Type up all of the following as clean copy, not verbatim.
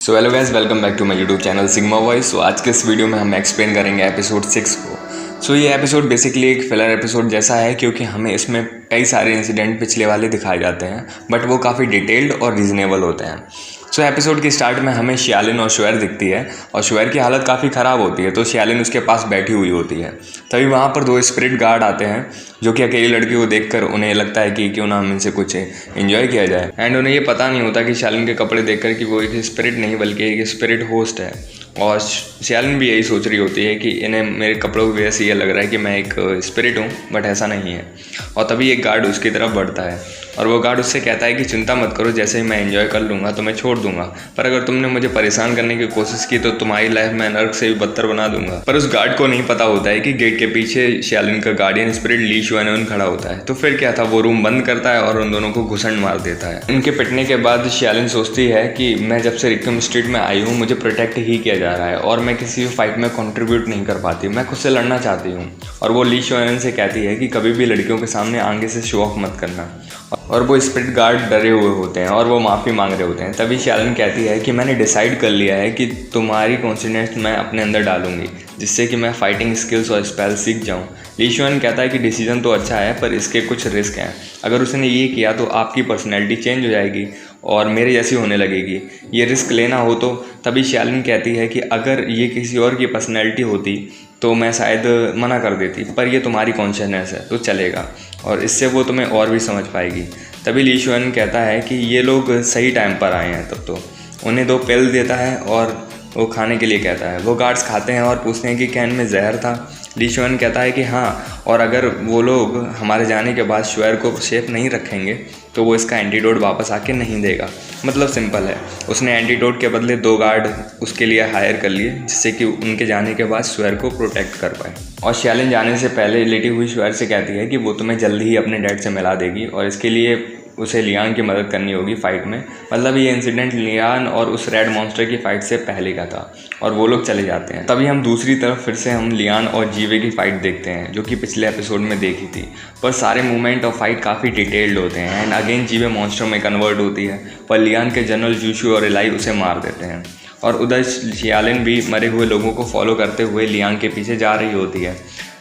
So hello guys, welcome back to my YouTube channel Sigma Voice. So आज के इस video में हम एक्सप्लेन करेंगे एपिसोड 6 को। सो ये एपिसोड बेसिकली एक फिलर एपिसोड जैसा है, क्योंकि हमें इसमें कई सारे इंसिडेंट पिछले वाले दिखाए जाते हैं, बट वो काफ़ी डिटेल्ड और रीजनेबल होते हैं। सो एपिसोड के स्टार्ट में हमें शियालिन और श्वेर दिखती है और श्वेर की हालत काफ़ी ख़राब होती है, तो शियालिन उसके पास बैठी हुई होती है। तभी वहाँ पर दो स्पिरिट गार्ड आते हैं, जो कि अकेली लड़की को देखकर उन्हें लगता है कि क्यों ना हम इनसे कुछ एंजॉय किया जाए। एंड उन्हें ये पता नहीं होता कि शियालिन के कपड़े देखकर कि वो एक स्पिरिट नहीं बल्कि एक स्पिरिट होस्ट है। और शियालिन भी यही सोच रही होती है कि इन्हें मेरे कपड़ों की वजह से ये लग रहा है कि मैं एक स्पिरिट हूँ, बट ऐसा नहीं है। और तभी एक गार्ड उसकी तरफ बढ़ता है और वो गार्ड उससे कहता है कि चिंता मत करो, जैसे ही मैं एंजॉय कर लूँगा तो मैं छोड़ दूंगा, पर अगर तुमने मुझे परेशान करने की कोशिश की तो तुम्हारी लाइफ मैं नर्क से भी बदतर बना दूंगा। पर उस गार्ड को नहीं पता होता है कि गेट के पीछे शियालिन का गार्डियन स्पिरिट ली शुआनोन खड़ा होता है। तो फिर क्या था, वो रूम बंद करता है और उन दोनों को घुसन मार देता है। इनके पिटने के बाद शियालिन सोचती है कि मैं जब से रिक्कम स्ट्रीट में आई हूँ मुझे प्रोटेक्ट ही किया जा रहा है और मैं किसी भी फाइट में कंट्रीब्यूट नहीं कर पाती, मैं खुद से लड़ना चाहती हूँ। और वो ली शुआनोन से कहती है कि कभी भी लड़कियों के सामने आगे से शो ऑफ मत करना। और वो स्पिरिट गार्ड डरे हुए होते हैं और वो माफ़ी मांग रहे होते हैं। तभी शियालिन कहती है कि मैंने डिसाइड कर लिया है कि तुम्हारी कॉन्फिडेंस मैं अपने अंदर डालूंगी, जिससे कि मैं फाइटिंग स्किल्स और स्पेल सीख जाऊं। ली शुआन कहता है कि डिसीजन तो अच्छा है, पर इसके कुछ रिस्क हैं। अगर उसने ये किया तो आपकी पर्सनैलिटी चेंज हो जाएगी और मेरे जैसी होने लगेगी, ये रिस्क लेना हो तो। तभी शियालिन कहती है कि अगर ये किसी और की पर्सनैलिटी होती तो मैं शायद मना कर देती, पर ये तुम्हारी कॉन्शियसनेस है तो चलेगा और इससे वो तुम्हें और भी समझ पाएगी। तभी ली शुआन कहता है कि ये लोग सही टाइम पर आए हैं। तब तो उन्हें 2 पिल देता है और वो खाने के लिए कहता है। वो गार्ड्स खाते हैं और पूछते हैं कि क्या इनमें जहर था। ली शुआन कहता है कि हाँ, और अगर वो लोग हमारे जाने के बाद श्वेर को सेफ नहीं रखेंगे तो वो इसका एंटीडोट वापस आके नहीं देगा। मतलब सिंपल है, उसने एंटीडोट के बदले 2 गार्ड उसके लिए हायर कर लिए, जिससे कि उनके जाने के बाद श्वेर को प्रोटेक्ट कर पाए। और शियालिन जाने से पहले लेटी हुई श्वेर से कहती है कि वो तुम्हें जल्दी ही अपने डैड से मिला देगी और इसके लिए उसे लियान की मदद करनी होगी फाइट में। मतलब ये इंसिडेंट लियान और उस रेड मॉन्स्टर की फाइट से पहले का था और वो लोग चले जाते हैं। तभी हम दूसरी तरफ फिर से हम लियान और जीवे की फाइट देखते हैं, जो कि पिछले एपिसोड में देखी थी। पर सारे मूवमेंट और फाइट काफ़ी डिटेल्ड होते हैं एंड अगेन जीवे मॉन्स्टर में कन्वर्ट होती है, पर लियान के जनरल जूशु और एलाई उसे मार देते हैं। और उधर शियालिन भी मरे हुए लोगों को फॉलो करते हुए लियान के पीछे जा रही होती है।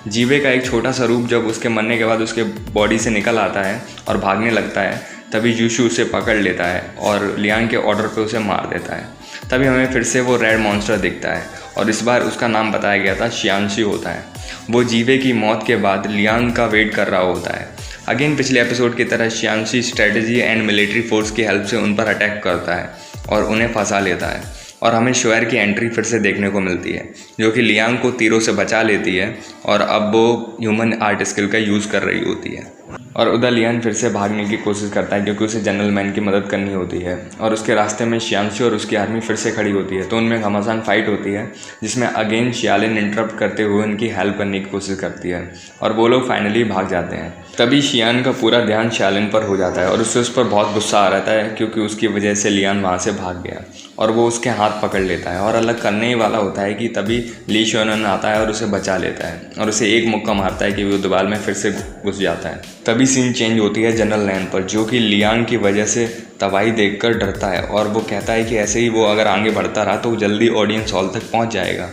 जीवे का एक छोटा सा रूप जब उसके मरने के बाद उसके बॉडी से निकल आता है और भागने लगता है, तभी जूशु उसे पकड़ लेता है और लियान के ऑर्डर पे उसे मार देता है। तभी हमें फिर से वो रेड मॉन्स्टर दिखता है और इस बार उसका नाम बताया गया था शियांशी होता है। वो जीवे की मौत के बाद लियान का वेट कर रहा होता है। अगेन पिछले एपिसोड की तरह शियांशी स्ट्रेटजी एंड मिलिट्री फोर्स की हेल्प से उन पर अटैक करता है और उन्हें फंसा लेता है। और हमें श्वेर की एंट्री फिर से देखने को मिलती है, जो कि लियांग को तीरों से बचा लेती है और अब वो ह्यूमन आर्ट स्किल का यूज़ कर रही होती है। और उधर लियान फिर से भागने की कोशिश करता है, क्योंकि उसे जनरल मैन की मदद करनी होती है। और उसके रास्ते में शियांशी और उसकी आर्मी फिर से खड़ी होती है, तो उनमें घमासान फाइट होती है, जिसमें अगेन शियालिन इंटरप्ट करते हुए उनकी हेल्प करने की कोशिश करती है और वो लोग फाइनली भाग जाते हैं। तभी शियान का पूरा ध्यान शियालिन पर हो जाता है और उससे उस पर बहुत गुस्सा आ रहता है, क्योंकि उसकी वजह से लियान वहाँ से भाग गया। और वो उसके हाथ पकड़ लेता है और अलग करने ही वाला होता है कि तभी ली शुआनोन आता है और उसे बचा लेता है और उसे एक मुक्का मारता है कि वो दीवार में फिर से घुस जाता है। तभी सीन चेंज होती है जनरल लैन पर, जो कि लियांग की वजह से तबाही देखकर डरता है और वो कहता है कि ऐसे ही वो अगर आगे बढ़ता रहा तो जल्दी ऑडियंस हॉल तक पहुंच जाएगा।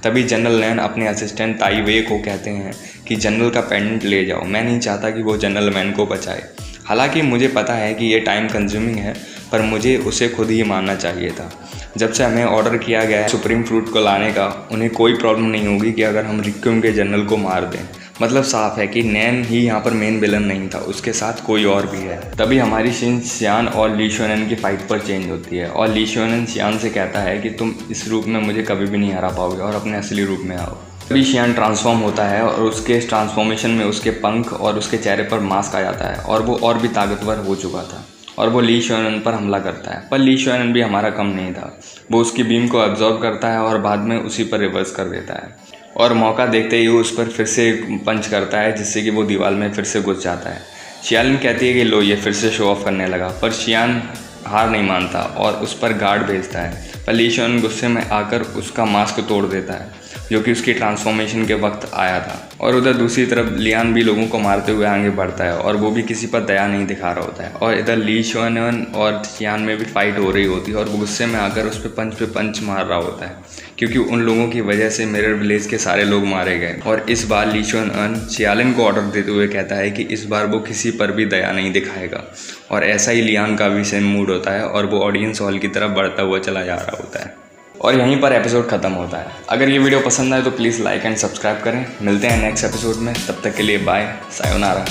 तभी जनरल लैन अपने असिस्टेंट ताई वे को कहते हैं कि जनरल का पेंडेंट ले जाओ, मैं नहीं चाहता कि वो जनरल मैन को बचाए। हालांकि मुझे पता है कि ये टाइम कंज्यूमिंग है, पर मुझे उसे खुद ही मानना चाहिए था। जब से हमें ऑर्डर किया गया है सुप्रीम फ्रूट को लाने का, उन्हें कोई प्रॉब्लम नहीं होगी कि अगर हम रिक्यूम के जनरल को मार दें। मतलब साफ है कि नैन ही यहाँ पर मेन विलन नहीं था, उसके साथ कोई और भी है। तभी हमारी सीन शियान और ली शुआनोन की फाइट पर चेंज होती है और ली शुआनोन शियान से कहता है कि तुम इस रूप में मुझे कभी भी नहीं हरा पाओगे और अपने असली रूप में आओ। तभी शियान ट्रांसफॉर्म होता है और उसके ट्रांसफॉर्मेशन में उसके पंख और उसके चेहरे पर मास्क आ जाता है और वो और भी ताकतवर हो चुका था और वो ली शुआनोन पर हमला करता है। पर ली शुआनोन भी हमारा कम नहीं था, वो उसकी बीम को एब्जॉर्ब करता है और बाद में उसी पर रिवर्स कर देता है और मौका देखते ही उस पर फिर से पंच करता है, जिससे कि वो दीवार में फिर से घुस जाता है। शियालिन कहती है कि लो ये फिर से शो ऑफ करने लगा, पर शियान हार नहीं मानता और उस पर गार्ड भेजता है। पर ली शुआनोन गुस्से में आकर उसका मास्क तोड़ देता है जो कि उसकी ट्रांसफॉर्मेशन के वक्त आया था। और उधर दूसरी तरफ लियान भी लोगों को मारते हुए आगे बढ़ता है और वो भी किसी पर दया नहीं दिखा रहा होता है। और इधर ली शुएन और चियान में भी फाइट हो रही होती है और वो गुस्से में आकर उस पर पंच मार रहा होता है, क्योंकि उन लोगों की वजह से मिरर विलेज के सारे लोग मारे गए। और इस बार ली शुएन चियालिन को ऑर्डर देते हुए कहता है कि इस बार वो किसी पर भी दया नहीं दिखाएगा। और ऐसा ही लियान का भी सेम मूड होता है और वो ऑडियंस हॉल की तरफ बढ़ता हुआ चला जा रहा होता है। और यहीं पर एपिसोड ख़त्म होता है। अगर ये वीडियो पसंद आए तो प्लीज़ लाइक एंड सब्सक्राइब करें। मिलते हैं नेक्स्ट एपिसोड में, तब तक के लिए बाय, सायोनारा।